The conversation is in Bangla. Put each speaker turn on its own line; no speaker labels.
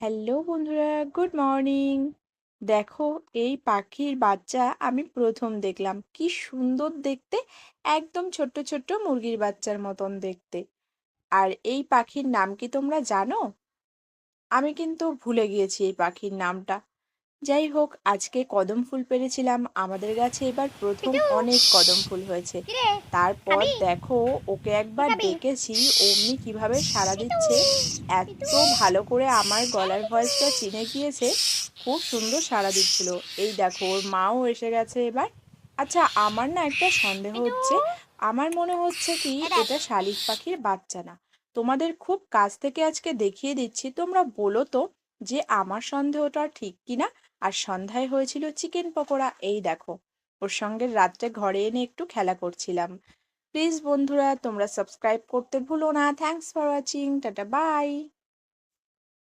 হ্যালো বন্ধুরা, গুড মর্নিং। দেখো, এই পাখির বাচ্চা আমি প্রথম দেখলাম। কি সুন্দর দেখতে! একদম ছোট্ট ছোট্ট মুরগির বাচ্চার মতন দেখতে। আর এই পাখির নাম কি তোমরা জানো? আমি কিন্তু ভুলে গিয়েছি এই পাখির নামটা। যাই হোক, আজকে কদম ফুল পেড়েছিলাম। আমাদের গাছে এবার প্রথম
পিটু,
অনেক কদম ফুল হয়েছে।
কিরে?
তারপর
খাবি?
দেখো, ওকে
কি
একবার
খাবি?
ডেকেছি, অমনি কিভাবে সাড়া
পিটু,
দিচ্ছে।
পিটু।
এত ভালো করে আমার গলার ভয়েসটা চিনে গিয়েছে, খুব সুন্দর সাড়া দিচ্ছিল। এই দেখো, ওর মাও এসে গেছে এবার। আচ্ছা, আমার না একটা সন্দেহ
পিটু,
হচ্ছে। আমার মনে হচ্ছে কি
এই দেখ।
এটা শালিক পাখির বাচ্চা না। তোমাদের খুব কাছ থেকে আজকে দেখিয়ে দিচ্ছি, তোমরা বলো তো যে আমার সন্দেহটা ঠিক কিনা। আর সন্ধ্যায় হয়েছিল চিকেন পকোড়া, এই দেখো। ওর সঙ্গে রাত্রে ঘরে এনে একটু খেলা করছিলাম। প্লিজ বন্ধুরা, তোমরা সাবস্ক্রাইব করতে ভুলো না। Thanks for watching, tata bye.